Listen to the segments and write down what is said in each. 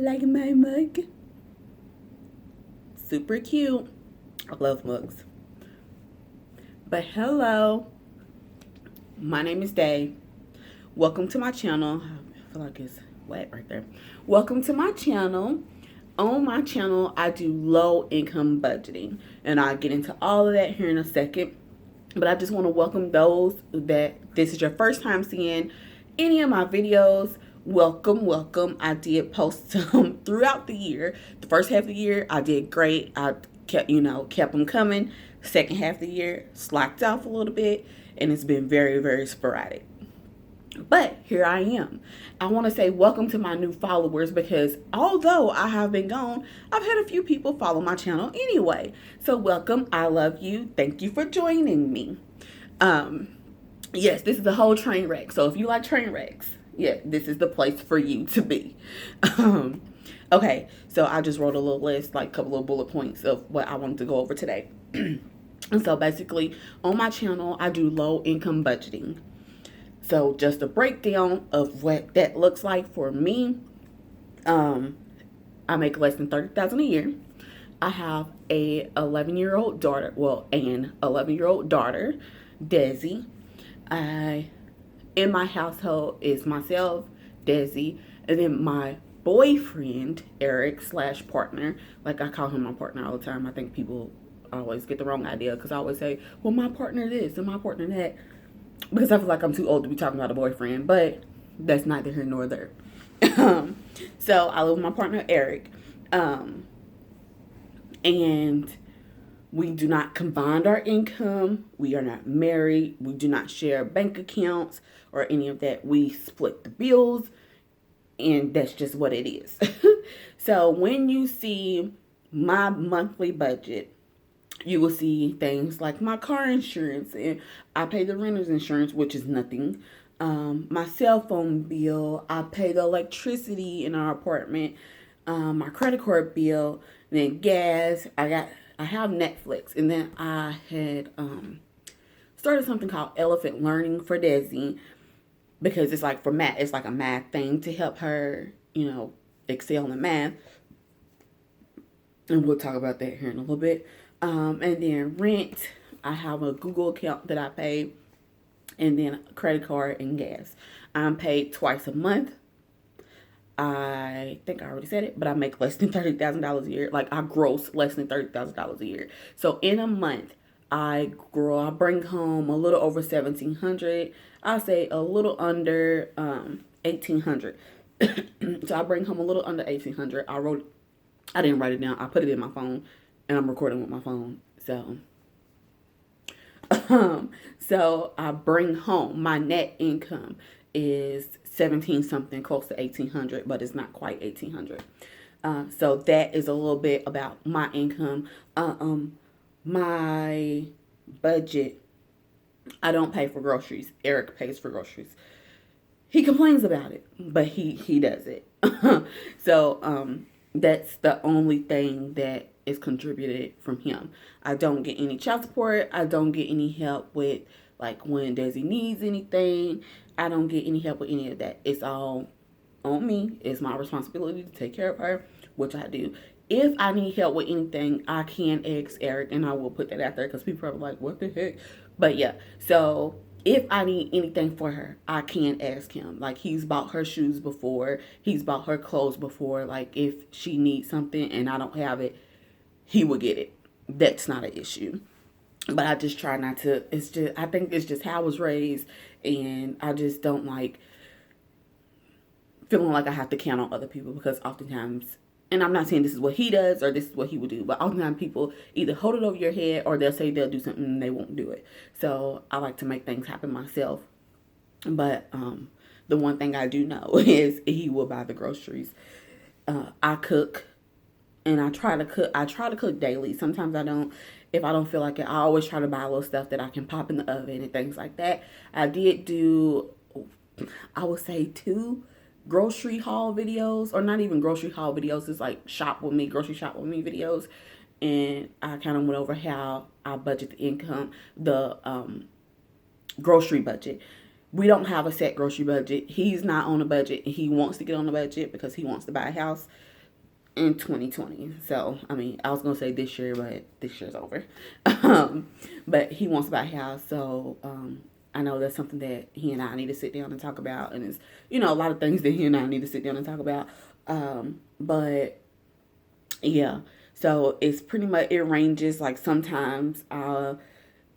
like my mug. Super cute. I love mugs. But hello, my name is Day. Welcome to my channel. I feel like it's wet right there. Welcome to my channel. On my channel, I do low income budgeting, and I'll get into all of that here in a second. But I just want to welcome those that this is your first time seeing any of my videos. Welcome, welcome. I did post some throughout the year. The first half of the year, I did great. I kept them coming. Second half of the year, slacked off a little bit, and it's been very, very sporadic. But here I am. I want to say welcome to my new followers because although I have been gone, I've had a few people follow my channel anyway. So welcome. I love you. Thank you for joining me. Yes, this is a whole train wreck. So if you like train wrecks, yeah, this is the place for you to be. Okay, so I just wrote a little list, like a couple of bullet points of what I wanted to go over today. And so basically, on my channel, I do low income budgeting. So just a breakdown of what that looks like for me. I make less than $30,000 a year. I have a 11-year-old daughter. Well, an 11-year-old daughter, Desi. In my household is myself, Desi, and then my boyfriend, Eric / partner. Like I call him my partner all the time. I think people always get the wrong idea because I always say, well, my partner this and my partner that. Because I feel like I'm too old to be talking about a boyfriend, but that's neither here nor there. So I live with my partner, Eric. And we do not combine our income. We are not married. We do not share bank accounts or any of that. We split the bills, and that's just what it is. So when you see my monthly budget, you will see things like my car insurance, and I pay the renter's insurance, which is nothing. My cell phone bill, I pay the electricity in our apartment, my credit card bill, and then gas. I have Netflix, and then I had started something called Elephant Learning for Desi because it's like for math. It's like a math thing to help her, excel in math. And we'll talk about that here in a little bit. And then rent, I have a Google account that I pay, and then credit card and gas. I'm paid twice a month. I think I already said it, but I make less than $30,000 a year. Like I gross less than $30,000 a year. So in a month, I bring home a little over 1,700. I say a little under 1,800. So I bring home a little under 1,800. I didn't write it down. I put it in my phone, and I'm recording with my phone. So I bring home my net income is 17 something, close to 1,800, but it's not quite 1,800. So that is a little bit about my income. My budget, I don't pay for groceries. Eric pays for groceries. He complains about it, but he does it. So that's the only thing that is contributed from him. I don't get any child support. I don't get any help with like when Desi needs anything. I don't get any help with any of that. It's all on me. It's my responsibility to take care of her, which I do. If I need help with anything, I can ask Eric, and I will put that out there because people are like, what the heck? But yeah, so if I need anything for her, I can ask him. Like he's bought her shoes before. He's bought her clothes before. Like if she needs something and I don't have it, he will get it. That's not an issue. But I just try not to. I think it's just how I was raised, and I just don't like feeling like I have to count on other people because oftentimes, and I'm not saying this is what he does or this is what he would do, but oftentimes people either hold it over your head or they'll say they'll do something and they won't do it. So I like to make things happen myself. But the one thing I do know is he will buy the groceries. I cook. And I try to cook daily. Sometimes I don't. If I don't feel like it, I always try to buy a little stuff that I can pop in the oven and things like that. I did do, I would say 2 grocery haul videos, or not even grocery haul videos. It's like grocery shop with me videos. And I kind of went over how I budget the income, the grocery budget. We don't have a set grocery budget. He's not on a budget. He wants to get on a budget because he wants to buy a house. in 2020. So, I mean, I was going to say this year, but this year's over. But he wants to buy a house. So, I know that's something that he and I need to sit down and talk about. And it's, a lot of things that he and I need to sit down and talk about. But yeah, so it's pretty much, it ranges. Like sometimes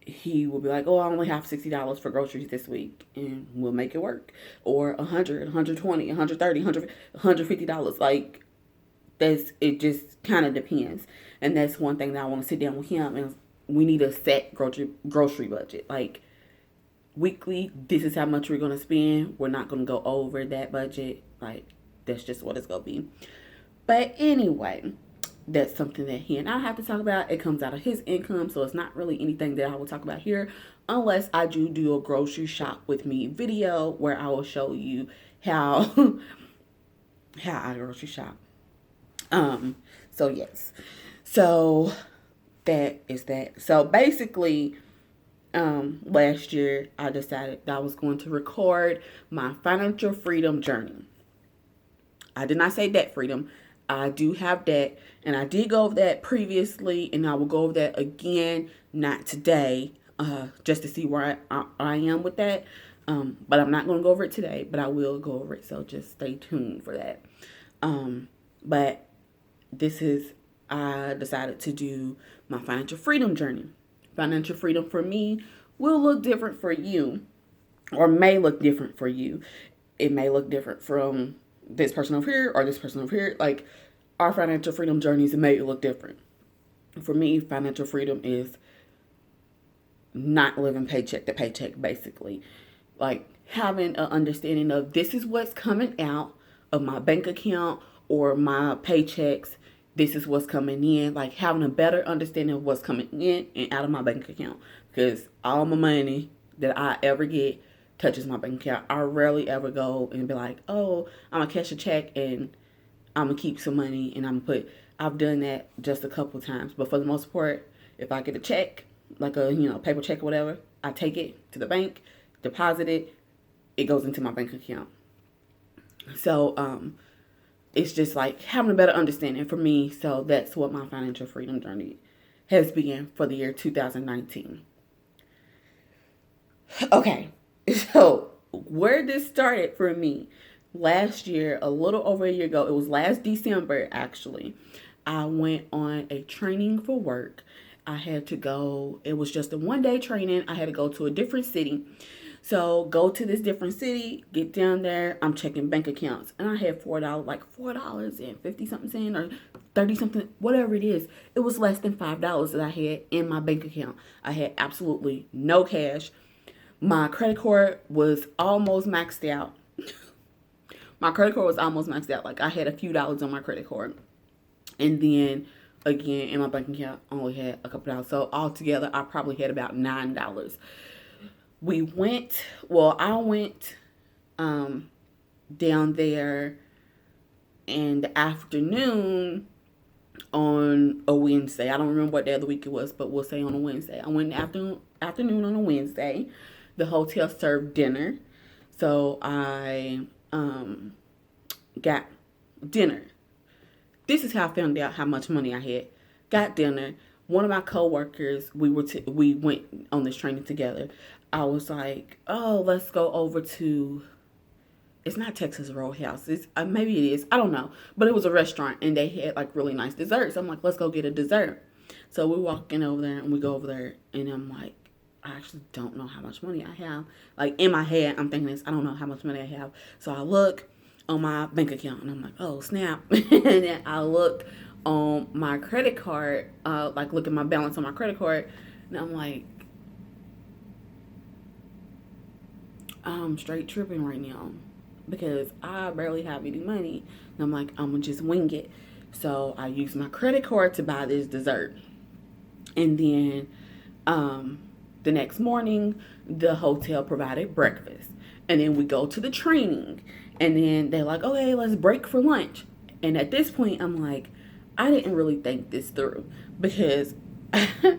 he will be like, oh, I only have $60 for groceries this week, and we'll make it work. Or 100, 120, 130, 100, $150. Like, it just kind of depends. And that's one thing that I want to sit down with him, and we need a set grocery budget. Like, weekly, this is how much we're going to spend. We're not going to go over that budget. Like, that's just what it's going to be. But anyway, that's something that he and I have to talk about. It comes out of his income, so it's not really anything that I will talk about here, unless I do a grocery shop with me video where I will show you how how I grocery shop. So yes. So that is that. So basically, last year I decided that I was going to record my financial freedom journey. I did not say debt freedom. I do have debt, and I did go over that previously, and I will go over that again, not today, just to see where I am with that. But I'm not going to go over it today, but I will go over it, so just stay tuned for that. But I decided to do my financial freedom journey. Financial freedom for me will look different for you, or may look different for you. It may look different from this person over here or this person over here. Like, our financial freedom journeys may look different. For me, financial freedom is not living paycheck to paycheck, basically. Like, having an understanding of this is what's coming out of my bank account or my paychecks. This is what's coming in. Like, having a better understanding of what's coming in and out of my bank account. Because all my money that I ever get touches my bank account. I rarely ever go and be like, oh, I'm going to cash a check and I'm going to keep some money and I'm going to put. I've done that just a couple times. But for the most part, if I get a check, like a, paper check or whatever, I take it to the bank, deposit it, it goes into my bank account. So, it's just like having a better understanding for me. So that's what my financial freedom journey has been for the year 2019. Okay. So, where this started for me, last year, a little over a year ago, it was last December actually, I went on a training for work. I had to go, it was just a 1-day training. I had to go to a different city. So, go to this different city, get down there, I'm checking bank accounts. And I had $4, like $4.50 something cent or 30 something, whatever it is. It was less than $5 that I had in my bank account. I had absolutely no cash. My credit card was almost maxed out. My credit card was almost maxed out. Like, I had a few dollars on my credit card. And then, again, in my bank account, I only had a couple dollars. So, altogether, I probably had about $9. I went down there in the afternoon on a Wednesday. I don't remember what day of the week it was, but we'll say on a Wednesday. I went in the afternoon on a Wednesday. The hotel served dinner. So I got dinner. This is how I found out how much money I had. Got dinner. One of my coworkers, we went on this training together. I was like, oh, let's go over to, it's not Texas Roadhouse. It's maybe it is. I don't know. But it was a restaurant and they had like really nice desserts. I'm like, let's go get a dessert. So we walk in over there and we go over there and I'm like, I actually don't know how much money I have. Like, in my head, I'm thinking this, I don't know how much money I have. So I look on my bank account and I'm like, oh, snap. And then I look on my credit card, look at my balance on my credit card, and I'm like, I'm straight tripping right now because I barely have any money. And I'm like, I'm going to just wing it. So I use my credit card to buy this dessert. And then, the next morning, the hotel provided breakfast. And then we go to the training. And then they're like, okay, let's break for lunch. And at this point, I'm like, I didn't really think this through. Because I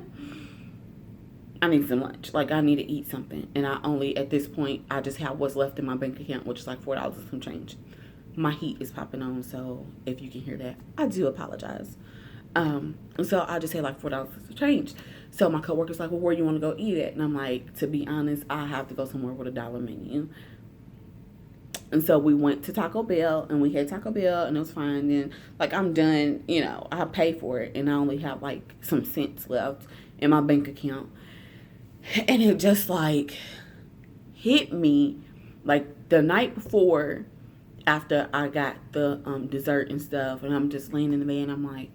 need some lunch. Like, I need to eat something. And at this point, I just have what's left in my bank account, which is like $4 and some change. My heat is popping on, so if you can hear that, I do apologize. So I just had like $4 to change. So my coworker's like, well, where you want to go eat at? And I'm like, to be honest, I have to go somewhere with a dollar menu. And so we went to Taco Bell and we had Taco Bell and it was fine. And like I'm done, I pay for it and I only have like some cents left in my bank account. And it just like hit me like the night before after I got the dessert and stuff, and I'm just laying in the bed and I'm like,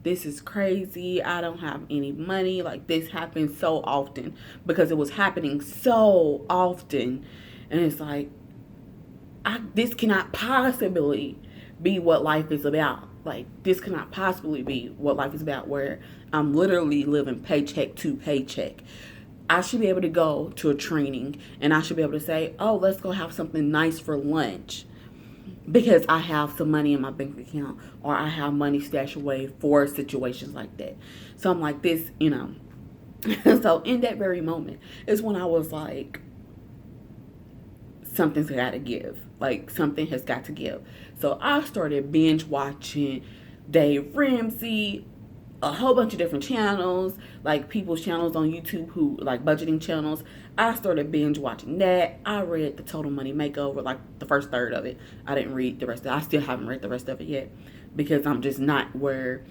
this is crazy. I don't have any money. Like this happens so often because it was happening so often. And it's like, this cannot possibly be what life is about. Like this cannot possibly be what life is about, where I'm literally living paycheck to paycheck. I should be able to go to a training and I should be able to say, oh, let's go have something nice for lunch because I have some money in my bank account or I have money stashed away for situations like that. So I'm like this, So in that very moment is when I was like, something's got to give. Like something has got to give. So I started binge watching Dave Ramsey, a whole bunch of different channels, like people's channels on YouTube who like budgeting channels. I started binge watching that. I read the Total Money Makeover, like the first third of it. I didn't read the rest of it. I still haven't read the rest of it yet because I'm just not where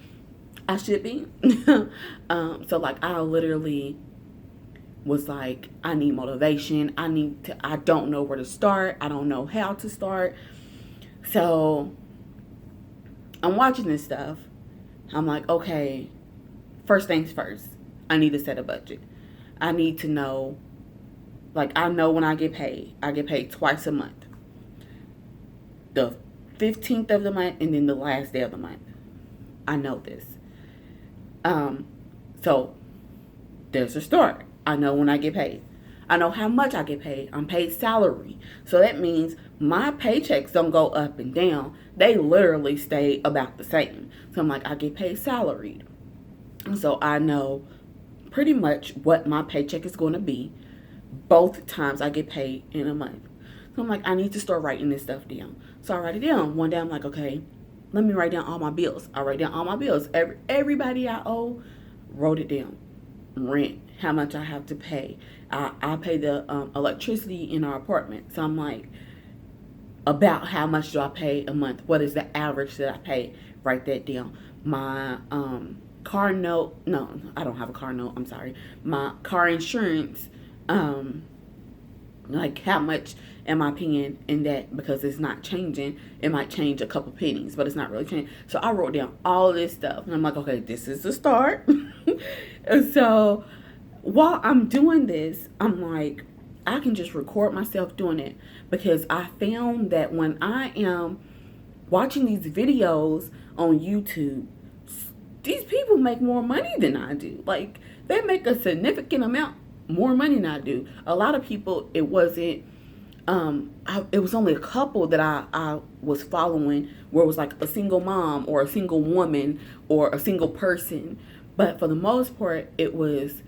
I should be. So like I literally was like, I need motivation. I don't know where to start. I don't know how to start. So I'm watching this stuff. I'm like, okay, first things first, I need to set a budget. I need to know, like I know when I get paid twice a month. The 15th of the month and then the last day of the month. I know this. So there's a start. I know when I get paid. I know how much I get paid. I'm paid salary. So that means my paychecks don't go up and down. They literally stay about the same. So I'm like, I get paid salaried. So I know pretty much what my paycheck is going to be both times I get paid in a month. So I'm like, I need to start writing this stuff down. So I write it down. One day I'm like, okay, let me write down all my bills. I write down all my bills. Everybody I owe, wrote it down. Rent, how much I have to pay. I pay the electricity in our apartment. So I'm like, about how much do I pay a month? What is the average that I pay? Write that down. My car note. No, I don't have a car note. I'm sorry. My car insurance. Like how much am I paying in that? Because it's not changing. It might change a couple pennies, but it's not really changing. So I wrote down all this stuff. And I'm like, okay, this is the start. And so while I'm doing this, I'm like, I can just record myself doing it. Because I found that when I am watching these videos on YouTube, these people make more money than I do. Like, they make a significant amount more money than I do. A lot of people, it wasn't, it was only a couple that I was following where it was like a single mom or a single woman or a single person. But for the most part, it was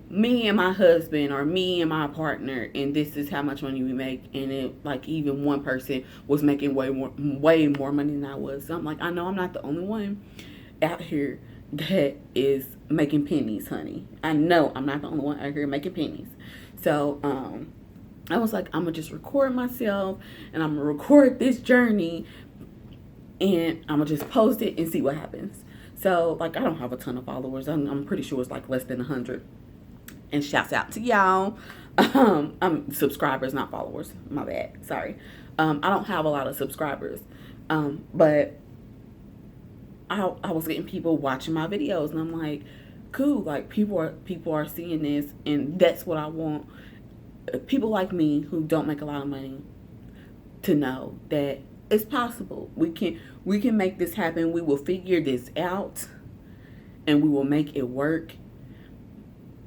me and my husband or me and my partner, and this is how much money we make. And it, like, even one person was making way more money than I was. So I'm like, I know I'm not the only one out here that is making pennies, honey. I know I'm not the only one out here making pennies. So I was like, I'm gonna just record myself and I'm gonna record this journey and I'm gonna just post it and see what happens. So like, I don't have a ton of followers. I'm pretty sure it's like less than 100. And shouts out to y'all. I'm subscribers, not followers. My bad. Sorry. I don't have a lot of subscribers. But I was getting people watching my videos, and I'm like, cool. Like people are seeing this, and that's what I want. People like me who don't make a lot of money to know that it's possible. We can make this happen. We will figure this out, and we will make it work.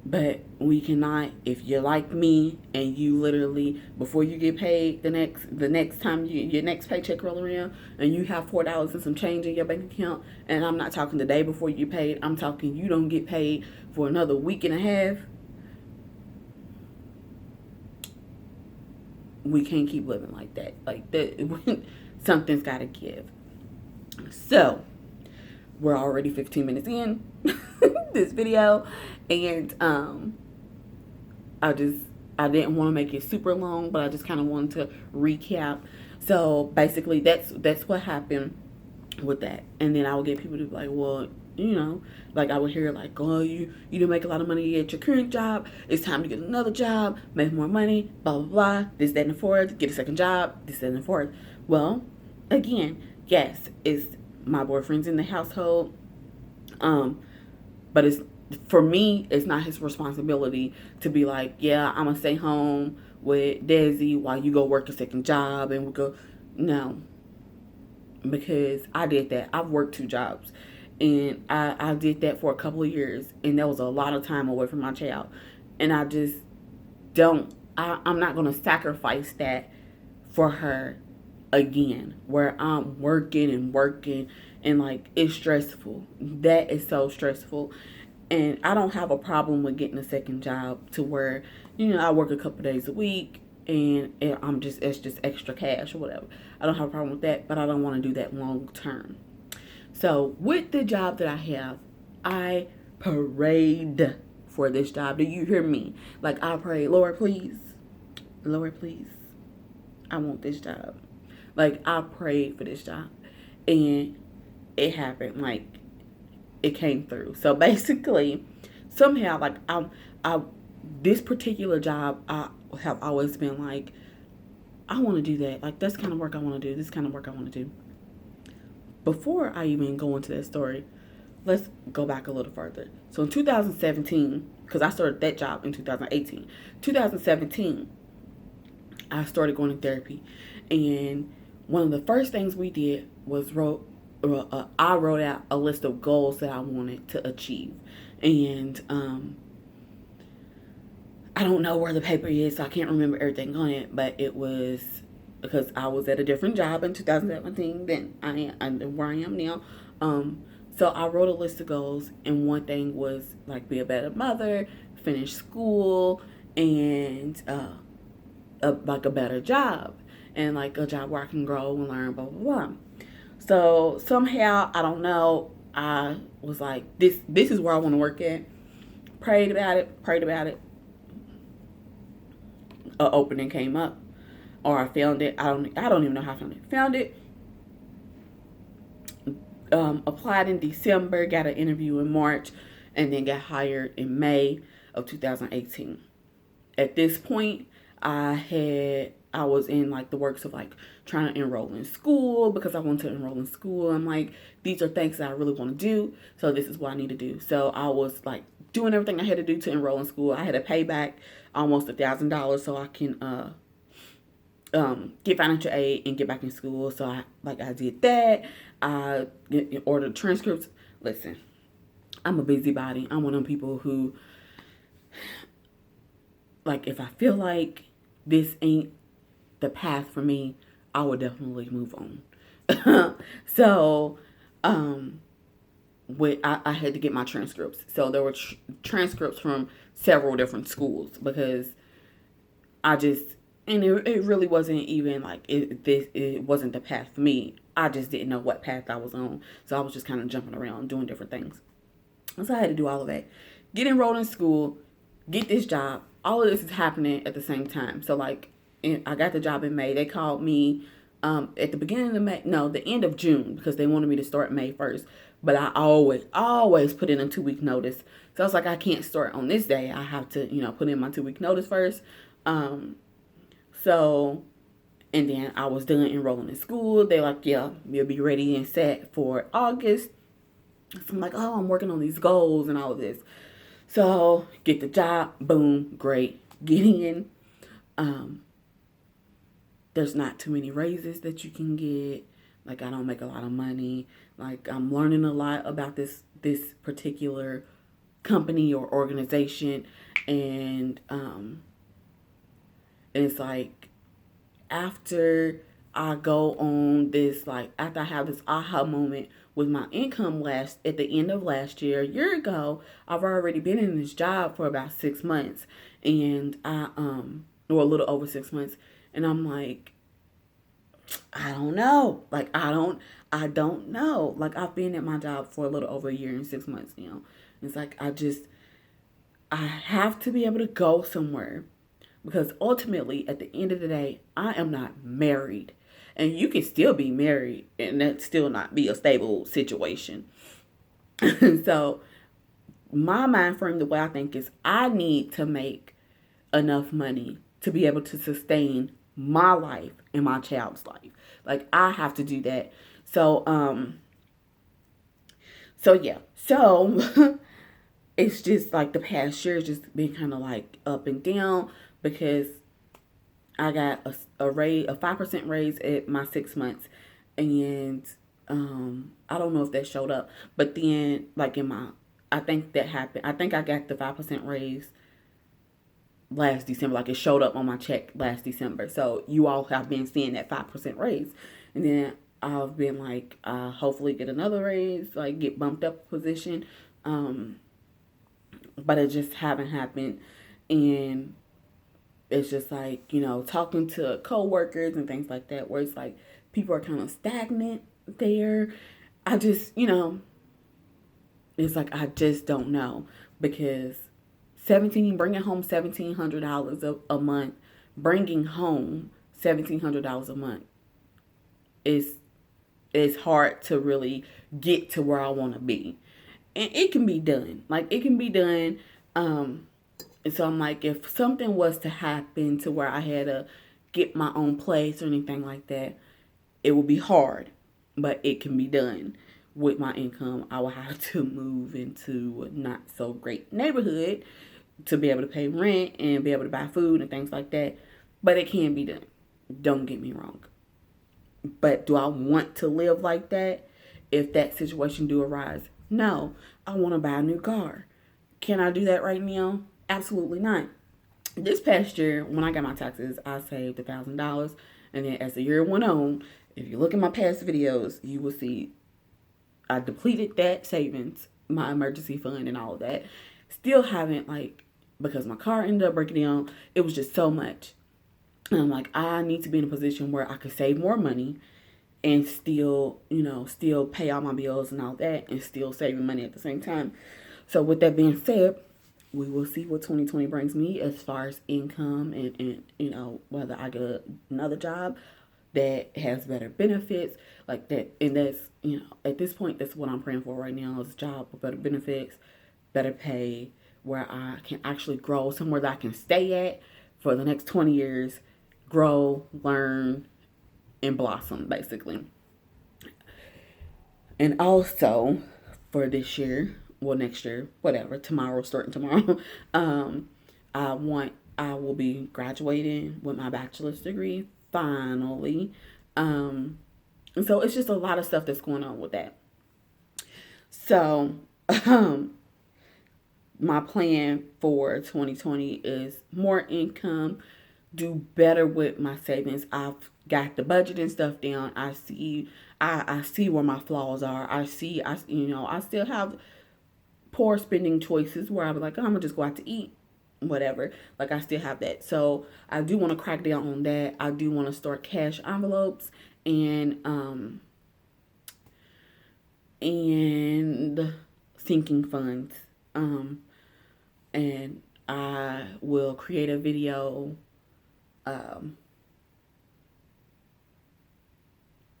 But we cannot, if you're like me and you literally, before you get paid the next time your next paycheck roll around and you have $4 and some change in your bank account, and I'm not talking the day before you get paid, I'm talking you don't get paid for another week and a half. we can't keep living like that. Like that, something's got to give. So we're already 15 minutes in this video, and I didn't want to make it super long, but I just kind of wanted to recap. So basically, that's what happened with that. And then I would get people to be like, well, like I would hear like, oh, you didn't make a lot of money at your current job. It's time to get another job, make more money, blah, blah, blah, this, that, and the fourth, get a second job, this, that, and the fourth. Well, again, yes, it's my boyfriend's in the household, but for me, it's not his responsibility to be like, yeah, I'm gonna stay home with Desi while you go work a second job, and we go, no, because I did that. I've worked 2 jobs, and I did that for a couple of years, and that was a lot of time away from my child, and I just I'm not gonna sacrifice that for her again, where I'm working and working, and like it's stressful. That is so stressful. And I don't have a problem with getting a second job to where, I work a couple days a week, and it's just extra cash or whatever. I don't have a problem with that, but I don't want to do that long term. So with the job that I have, I prayed for this job. Do you hear me? Like, I prayed, Lord, please, I want this job. Like, I prayed for this job, and it happened. Like, it came through. So basically, somehow, like, I this particular job, I have always been like, I want to do that. Like, that's the kind of work I want to do. This kind of work I want to do. Before I even go into that story, let's go back a little further. So in 2017, because I started that job in 2018, 2017, I started going to therapy, and one of the first things we did was I wrote out a list of goals that I wanted to achieve. And I don't know where the paper is, so I can't remember everything on it, but it was because I was at a different job in 2017 than where I am now. So I wrote a list of goals, and one thing was like be a better mother, finish school, and like a better job, and like a job where I can grow and learn, blah, blah, blah. So somehow, I don't know, I was like, this is where I want to work at. Prayed about it. An opening came up, or I found it. I don't even know how I found it. Found it. Applied in December, got an interview in March, and then got hired in May of 2018. At this point, I was in like the works of like trying to enroll in school, because I wanted to enroll in school. I'm like, these are things that I really want to do, so this is what I need to do. So I was like doing everything I had to do to enroll in school. I had to pay back almost $1,000 so I can get financial aid and get back in school. So I did that. I ordered transcripts. Listen, I'm a busybody. I'm one of them people who, like, if I feel like this ain't the path for me, I would definitely move on. So, I had to get my transcripts. So there were transcripts from several different schools, because it really wasn't even like it wasn't the path for me. I just didn't know what path I was on. So I was just kind of jumping around doing different things. So I had to do all of that. Get enrolled in school, get this job. All of this is happening at the same time. So like, I got the job in May. They called me at the beginning of May, no, the end of June, because they wanted me to start May 1st. But I always put in a 2-week notice. So I was like, I can't start on this day. I have to, put in my 2-week notice first. And then I was done enrolling in school. They like, yeah, you'll be ready and set for August. So I'm like, oh, I'm working on these goals and all of this. So get the job, boom, great. Getting in. There's not too many raises that you can get. Like, I don't make a lot of money. Like, I'm learning a lot about this particular company or organization. And it's like, after I go on this, like, after I have this aha moment with my income at the end of last year, a year ago, I've already been in this job for about 6 months. And or a little over 6 months. And I'm like, I don't know. Like, I don't know. Like, I've been at my job for a little over a year and 6 months now. It's like, I have to be able to go somewhere, because ultimately, at the end of the day, I am not married. And you can still be married and that still not be a stable situation. So, my mind frame, the way I think is, I need to make enough money to be able to sustain my life and my child's life. Like, I have to do that. So yeah. So it's just like the past year has just been kind of like up and down, because I got a raise, a 5% raise at my 6 months, and I don't know if that showed up, but then like in my, I think that happened. I think I got the 5% raise last December. Like, it showed up on my check last December. So you all have been seeing that 5% raise, and then I've been like, hopefully get another raise, like get bumped up a position, but it just haven't happened, and it's just like, talking to coworkers and things like that, where it's like people are kind of stagnant there. I just, it's like I just don't know, because bringing home $1,700 a month, bringing home $1,700 a month is hard to really get to where I want to be, and it can be done. Like, it can be done. And so I'm like, if something was to happen to where I had to get my own place or anything like that, it would be hard, but it can be done. With my income, I will have to move into a not so great neighborhood to be able to pay rent and be able to buy food and things like that. But it can be done. Don't get me wrong. But do I want to live like that if that situation do arise? No. I want to buy a new car. Can I do that right now? Absolutely not. This past year, when I got my taxes, I saved $1,000. And then as the year went on, if you look at my past videos, you will see I depleted that savings, my emergency fund and all of that. Still haven't, like, because my car ended up breaking down, it was just so much. And I'm like, I need to be in a position where I could save more money and still, still pay all my bills and all that, and still saving money at the same time. So with that being said, we will see what 2020 brings me as far as income, and whether I get another job that has better benefits like that. And that's, at this point, that's what I'm praying for right now, is a job with better benefits, better pay, where I can actually grow, somewhere that I can stay at for the next 20 years, grow, learn, and blossom, basically. And also, for this year, well, next year, whatever, starting tomorrow, I will be graduating with my bachelor's degree, finally. And so it's just a lot of stuff that's going on with that. So, my plan for 2020 is more income, do better with my savings. I've got the budget and stuff down. I see where my flaws are. I still have poor spending choices where I'm like, oh, I'm gonna just go out to eat, whatever. Like, I still have that. So I do want to crack down on that. I do want to start cash envelopes and sinking funds. And I will create a video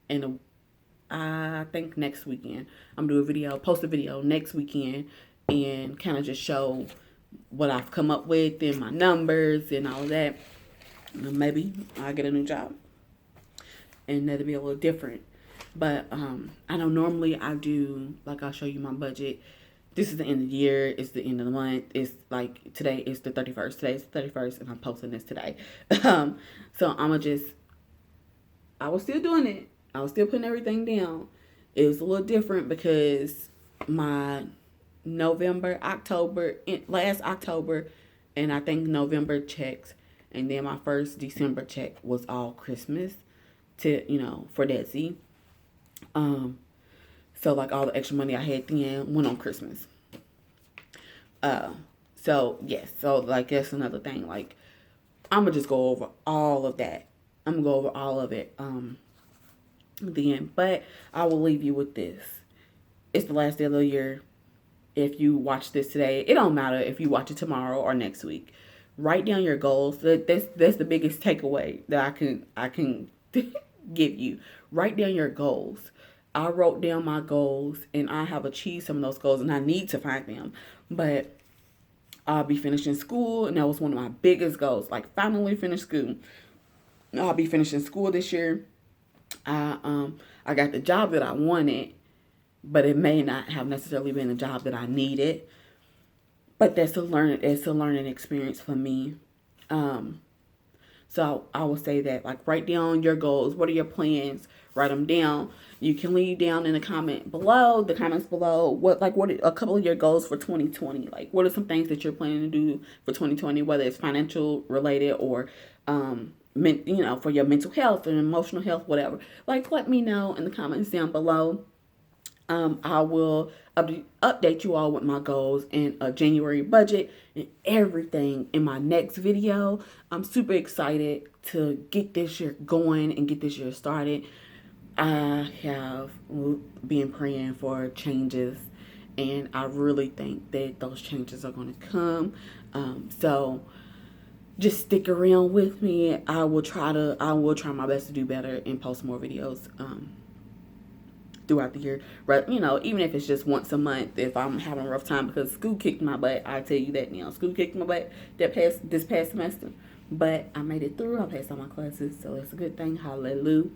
and I think next weekend. I'm gonna post a video next weekend, and kind of just show what I've come up with and my numbers and all of that. And maybe I'll get a new job, and that'll be a little different. But I know normally I do, like, I'll show you my budget. This is the end of the year. It's the end of the month. It's like, today is the 31st. Today's the 31st, and I'm posting this today. So I was still doing it. I was still putting everything down. It was a little different because my last October, and I think November checks, and then my first December check was all Christmas for Desi. So, like, all the extra money I had then went on Christmas. So yes, so, like, that's another thing. Like, I'm gonna just go over all of that I'm gonna go over all of it then. But I will leave you with this. It's the last day of the year. If you watch this today, it don't matter if you watch it tomorrow or next week. Write down your goals. That's the biggest takeaway that I can give you. Write down your goals. I wrote down my goals and I have achieved some of those goals and I need to find them. But I'll be finishing school and that was one of my biggest goals. Like finally finish school. I'll be finishing school this year. I got the job that I wanted, but it may not have necessarily been the job that I needed. But it's a learning experience for me. So I will say that, like, write down your goals. What are your plans? Write them down. You can leave down in the comments below what a couple of your goals for 2020. Like, what are some things that you're planning to do for 2020, whether it's financial related or for your mental health and emotional health, whatever. Like, let me know in the comments down below. I will update you all with my goals and a January budget and everything in my next video. I'm super excited to get this year going and get this year started. I have been praying for changes and I really think that those changes are going to come. So just stick around with me. I will try my best to do better and post more videos throughout the year. But even if it's just once a month, if I'm having a rough time, because school kicked my butt, I tell you that now. School kicked my butt this past semester. But I made it through. I passed all my classes, so it's a good thing. Hallelujah.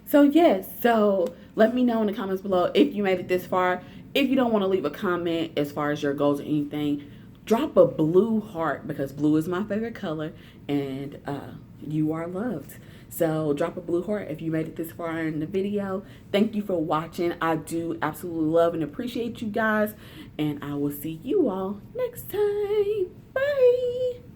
So yes, so let me know in the comments below if you made it this far. If you don't want to leave a comment as far as your goals or anything, drop a blue heart because blue is my favorite color and you are loved. So drop a blue heart if you made it this far in the video. Thank you for watching. I do absolutely love and appreciate you guys. And I will see you all next time. Bye.